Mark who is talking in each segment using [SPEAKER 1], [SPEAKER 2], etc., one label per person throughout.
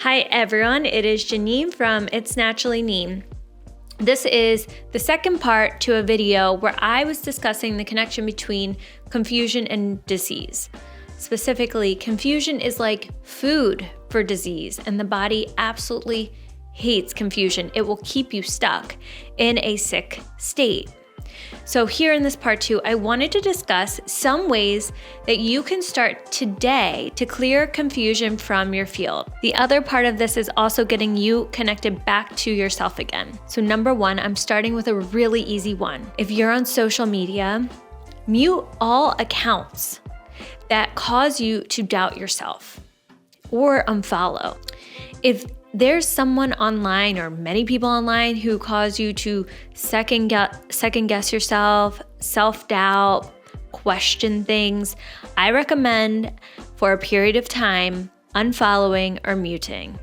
[SPEAKER 1] Hi everyone, it is Janine from It's Naturally Neen. This is the second part to a video where I was discussing the connection between confusion and disease. Specifically, confusion is like food for disease, and the body absolutely hates confusion. It will keep you stuck in a sick state. So here in this part 2, I wanted to discuss some ways that you can start today to clear confusion from your field. The other part of this is also getting you connected back to yourself again. So number 1, I'm starting with a really easy one. If you're on social media, mute all accounts that cause you to doubt yourself or unfollow. If there's someone online or many people online who cause you to second guess yourself, self-doubt, question things, I recommend for a period of time unfollowing or muting.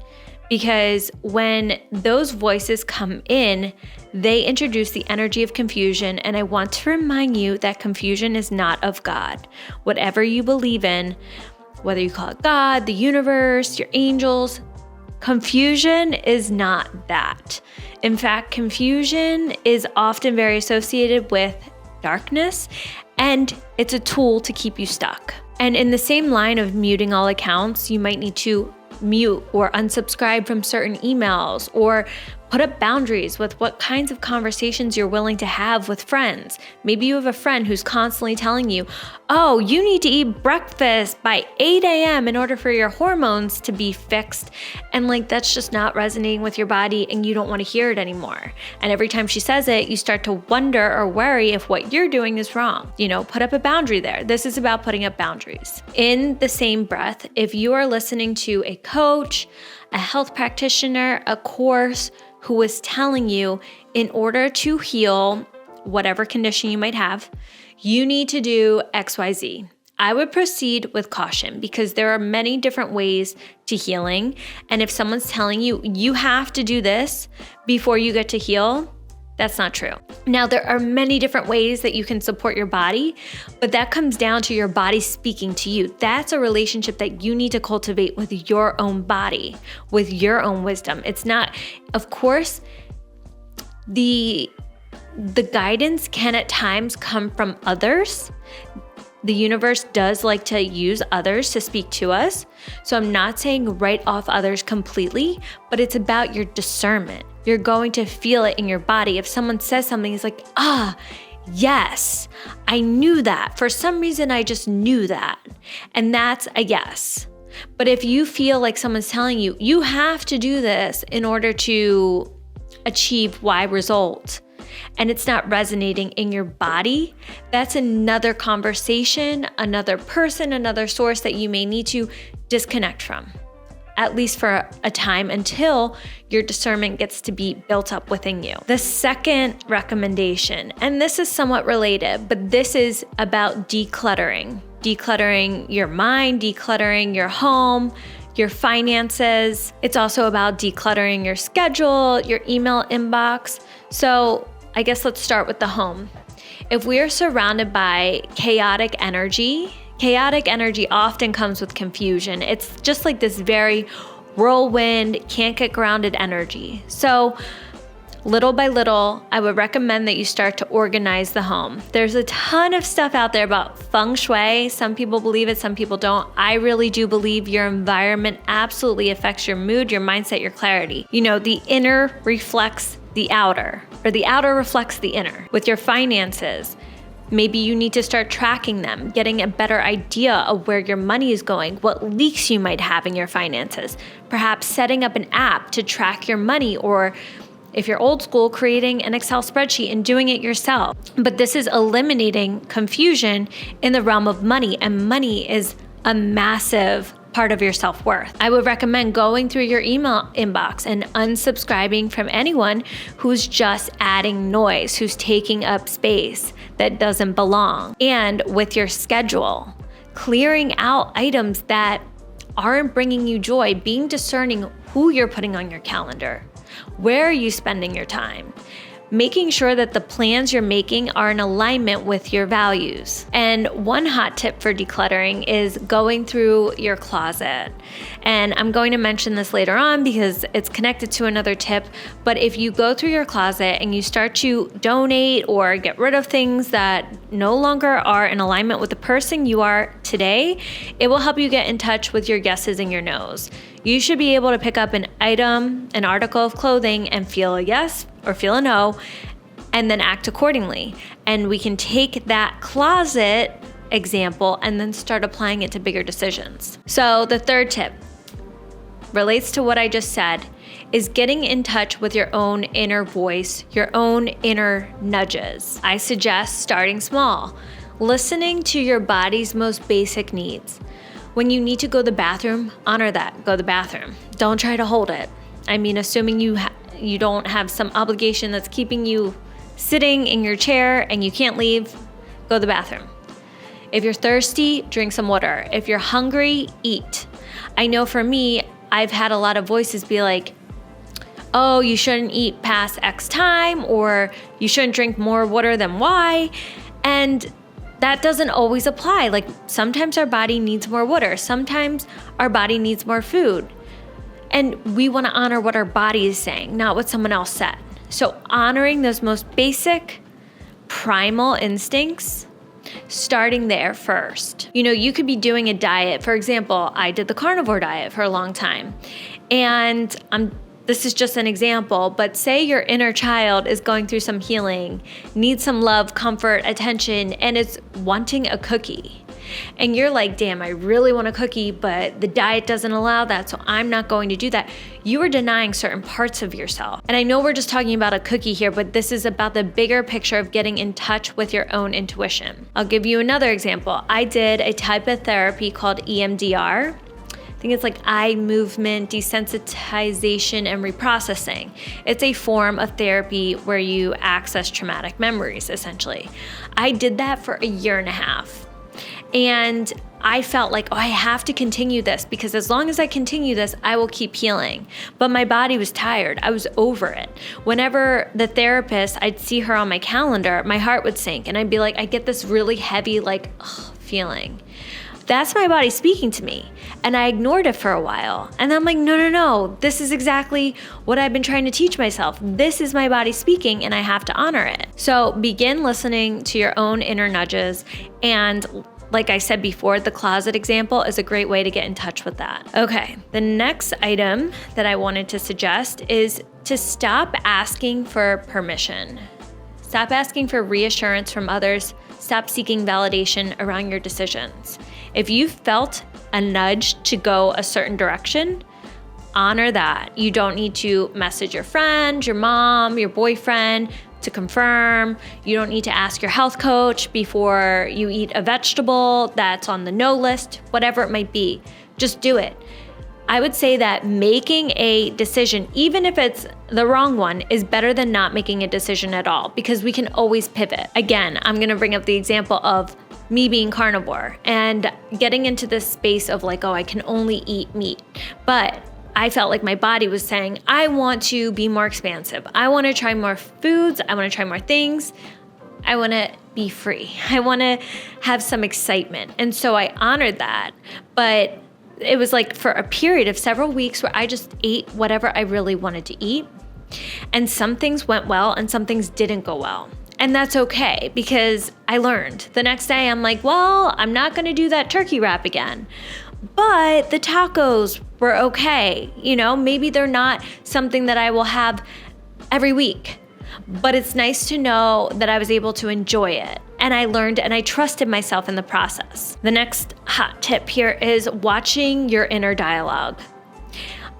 [SPEAKER 1] Because when those voices come in, they introduce the energy of confusion, and I want to remind you that confusion is not of God. Whatever you believe in, whether you call it God, the universe, your angels, confusion is not that. In fact, confusion is often very associated with darkness, and it's a tool to keep you stuck. And in the same line of muting all accounts, you might need to mute or unsubscribe from certain emails, or put up boundaries with what kinds of conversations you're willing to have with friends. Maybe you have a friend who's constantly telling you, oh, you need to eat breakfast by 8 a.m. in order for your hormones to be fixed. And that's just not resonating with your body, and you don't want to hear it anymore. And every time she says it, you start to wonder or worry if what you're doing is wrong. Put up a boundary there. This is about putting up boundaries. In the same breath, if you are listening to a coach, a health practitioner, a course, who is telling you in order to heal whatever condition you might have, you need to do XYZ. I would proceed with caution because there are many different ways to healing. And if someone's telling you, you have to do this before you get to heal, that's not true. Now, there are many different ways that you can support your body, but that comes down to your body speaking to you. That's a relationship that you need to cultivate with your own body, with your own wisdom. It's not, of course, the guidance can at times come from others. The universe does like to use others to speak to us. So I'm not saying write off others completely, but it's about your discernment. You're going to feel it in your body. If someone says something, it's like, yes, I knew that. For some reason, I just knew that. And that's a yes. But if you feel like someone's telling you, you have to do this in order to achieve Y result, and it's not resonating in your body, that's another conversation, another person, another source that you may need to disconnect from, at least for a time until your discernment gets to be built up within you. The second recommendation, and this is somewhat related, but this is about decluttering. Decluttering your mind, decluttering your home, your finances. It's also about decluttering your schedule, your email inbox. So I guess let's start with the home. If we are surrounded by chaotic energy often comes with confusion. It's just like this very whirlwind, can't get grounded energy. So little by little, I would recommend that you start to organize the home. There's a ton of stuff out there about feng shui. Some people believe it, some people don't. I really do believe your environment absolutely affects your mood, your mindset, your clarity. The inner reflects the outer, or the outer reflects the inner. With your finances, maybe you need to start tracking them, getting a better idea of where your money is going, what leaks you might have in your finances. Perhaps setting up an app to track your money, or if you're old school, creating an Excel spreadsheet and doing it yourself. But this is eliminating confusion in the realm of money, and money is a massive part of your self-worth. I would recommend going through your email inbox and unsubscribing from anyone who's just adding noise, who's taking up space that doesn't belong. And with your schedule, clearing out items that aren't bringing you joy, being discerning who you're putting on your calendar. Where are you spending your time? making sure that the plans you're making are in alignment with your values. And one hot tip for decluttering is going through your closet. And I'm going to mention this later on because it's connected to another tip. But if you go through your closet and you start to donate or get rid of things that no longer are in alignment with the person you are today, it will help you get in touch with your yeses and your nos. You should be able to pick up an item, an article of clothing, and feel a yes or feel a no, and then act accordingly. And we can take that closet example and then start applying it to bigger decisions. So the third tip relates to what I just said, is getting in touch with your own inner voice, your own inner nudges. I suggest starting small, listening to your body's most basic needs. When you need to go to the bathroom, honor that, go to the bathroom. Don't try to hold it. I mean, assuming you don't have some obligation that's keeping you sitting in your chair and you can't leave, go to the bathroom. If you're thirsty, drink some water. If you're hungry, eat. I know for me, I've had a lot of voices be like, oh, you shouldn't eat past X time, or you shouldn't drink more water than Y. And that doesn't always apply. Like sometimes our body needs more water. Sometimes our body needs more food. And we want to honor what our body is saying, not what someone else said. So honoring those most basic primal instincts, starting there first. You know, you could be doing a diet. For example, I did the carnivore diet for a long time. And this is just an example, but say your inner child is going through some healing, needs some love, comfort, attention, and is wanting a cookie. And you're like, damn, I really want a cookie, but the diet doesn't allow that, so I'm not going to do that. You are denying certain parts of yourself. And I know we're just talking about a cookie here, but this is about the bigger picture of getting in touch with your own intuition. I'll give you another example. I did a type of therapy called EMDR. I think it's like eye movement desensitization and reprocessing. It's a form of therapy where you access traumatic memories, essentially. I did that for 1.5 years. And I felt like, oh, I have to continue this because as long as I continue this, I will keep healing. But my body was tired. I was over it. Whenever the therapist, I'd see her on my calendar, my heart would sink. And I'd be like, I get this really heavy, feeling. That's my body speaking to me. And I ignored it for a while. And I'm like, no. This is exactly what I've been trying to teach myself. This is my body speaking and I have to honor it. So begin listening to your own inner nudges. And like I said before, the closet example is a great way to get in touch with that. Okay, the next item that I wanted to suggest is to stop asking for permission. Stop asking for reassurance from others. Stop seeking validation around your decisions. If you felt a nudge to go a certain direction, honor that. You don't need to message your friend, your mom, your boyfriend to confirm. You don't need to ask your health coach before you eat a vegetable that's on the no list, whatever it might be. Just do it. I would say that making a decision, even if it's the wrong one, is better than not making a decision at all because we can always pivot. Again, I'm going to bring up the example of me being carnivore and getting into this space of like, oh, I can only eat meat. But I felt like my body was saying, I want to be more expansive. I want to try more foods. I want to try more things. I want to be free. I want to have some excitement. And so I honored that. But it was like for a period of several weeks where I just ate whatever I really wanted to eat. And some things went well and some things didn't go well. And that's okay because I learned. The next day I'm like, well, I'm not going to do that turkey wrap again. But the tacos were okay. You know, maybe they're not something that I will have every week. But it's nice to know that I was able to enjoy it. And I learned and I trusted myself in the process. The next hot tip here is watching your inner dialogue.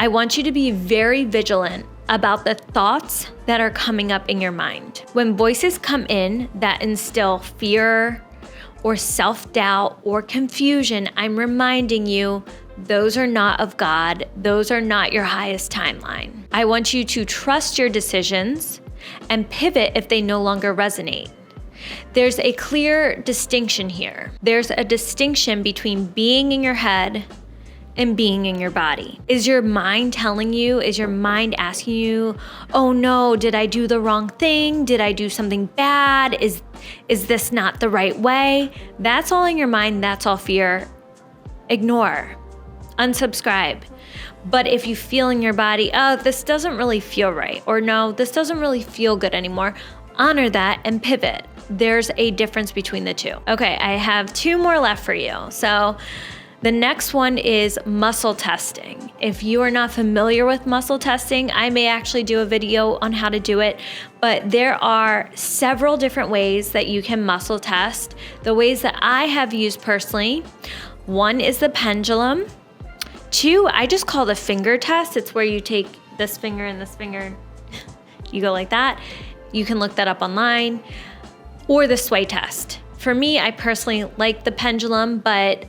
[SPEAKER 1] I want you to be very vigilant about the thoughts that are coming up in your mind. When voices come in that instill fear or self-doubt or confusion, I'm reminding you, those are not of God. Those are not your highest timeline. I want you to trust your decisions and pivot if they no longer resonate. There's a clear distinction here. There's a distinction between being in your head in being in your body? Is your mind telling you, is your mind asking you, oh no, did I do the wrong thing? Did I do something bad? Is this not the right way? That's all in your mind. That's all fear. Ignore. Unsubscribe. But if you feel in your body, oh, this doesn't really feel right, or no, this doesn't really feel good anymore, honor that and pivot. There's a difference between the two. Okay, I have 2 more left for you. So the next one is muscle testing. If you are not familiar with muscle testing, I may actually do a video on how to do it, but there are several different ways that you can muscle test. The ways that I have used personally, 1 is the pendulum. 2, I just call the finger test. It's where you take this finger and this finger, you go like that. You can look that up online. Or the sway test. For me, I personally like the pendulum, but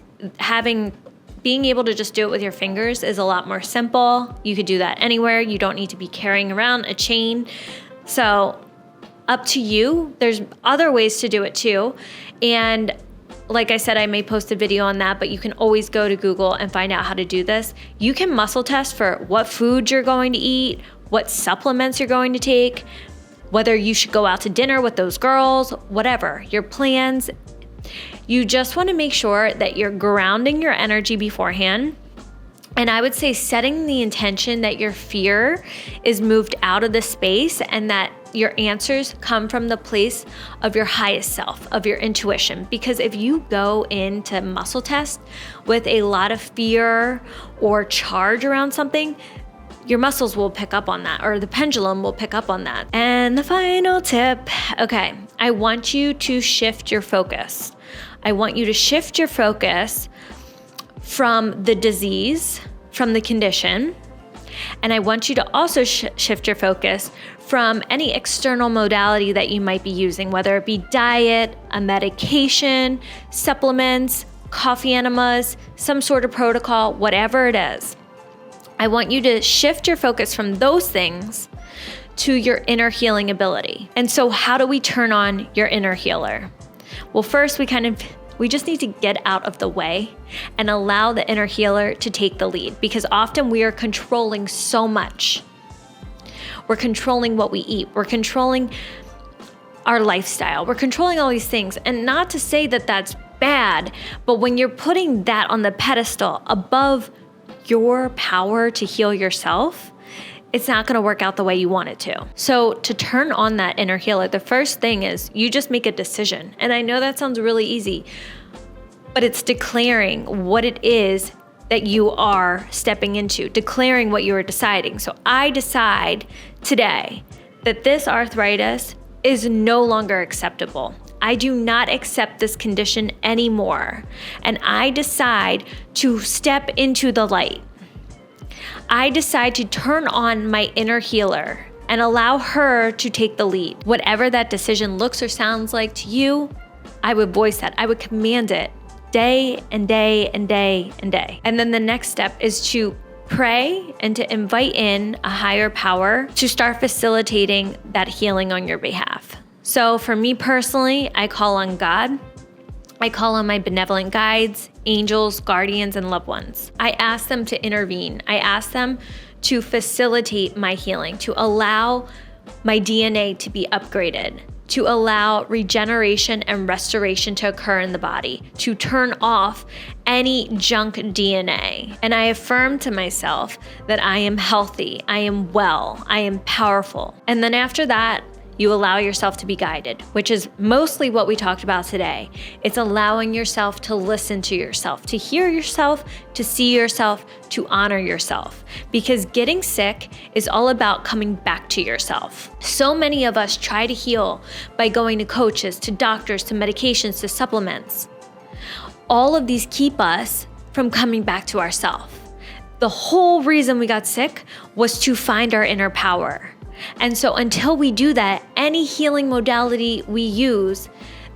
[SPEAKER 1] being able to just do it with your fingers is a lot more simple. You could do that anywhere. You don't need to be carrying around a chain. So up to you. There's other ways to do it too. And like I said, I may post a video on that, but you can always go to Google and find out how to do this. You can muscle test for what food you're going to eat, what supplements you're going to take, whether you should go out to dinner with those girls, whatever, your plans. You just want to make sure that you're grounding your energy beforehand. And I would say setting the intention that your fear is moved out of the space and that your answers come from the place of your highest self, of your intuition. Because if you go into muscle test with a lot of fear or charge around something, your muscles will pick up on that, or the pendulum will pick up on that. And the final tip, okay, I want you to shift your focus. I want you to shift your focus from the disease, from the condition, and I want you to also shift your focus from any external modality that you might be using, whether it be diet, a medication, supplements, coffee enemas, some sort of protocol, whatever it is. I want you to shift your focus from those things to your inner healing ability. And so how do we turn on your inner healer? Well, first we just need to get out of the way and allow the inner healer to take the lead, because often we are controlling so much. We're controlling what we eat. We're controlling our lifestyle. We're controlling all these things. And not to say that that's bad, but when you're putting that on the pedestal above your power to heal yourself, it's not going to work out the way you want it to. So to turn on that inner healer, the first thing is you just make a decision. And I know that sounds really easy, but it's declaring what it is that you are stepping into, declaring what you are deciding. So I decide today that this arthritis is no longer acceptable. I do not accept this condition anymore. And I decide to step into the light. I decide to turn on my inner healer and allow her to take the lead. Whatever that decision looks or sounds like to you, I would voice that. I would command it day and day and day and day. And then the next step is to pray and to invite in a higher power to start facilitating that healing on your behalf. So for me personally, I call on God. I call on my benevolent guides, angels, guardians, and loved ones. I ask them to intervene. I ask them to facilitate my healing, to allow my DNA to be upgraded, to allow regeneration and restoration to occur in the body, to turn off any junk DNA. And I affirm to myself that I am healthy, I am well, I am powerful. And then after that, you allow yourself to be guided, which is mostly what we talked about today. It's allowing yourself to listen to yourself, to hear yourself, to see yourself, to honor yourself. Because getting sick is all about coming back to yourself. So many of us try to heal by going to coaches, to doctors, to medications, to supplements. All of these keep us from coming back to ourselves. The whole reason we got sick was to find our inner power. And so until we do that, any healing modality we use,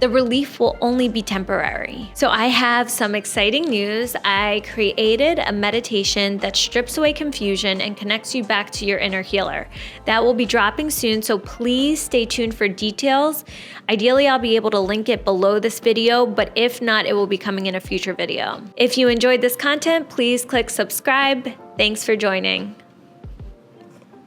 [SPEAKER 1] the relief will only be temporary. So I have some exciting news. I created a meditation that strips away confusion and connects you back to your inner healer. That will be dropping soon, so please stay tuned for details. Ideally, I'll be able to link it below this video, but if not, it will be coming in a future video. If you enjoyed this content, please click subscribe. Thanks for joining.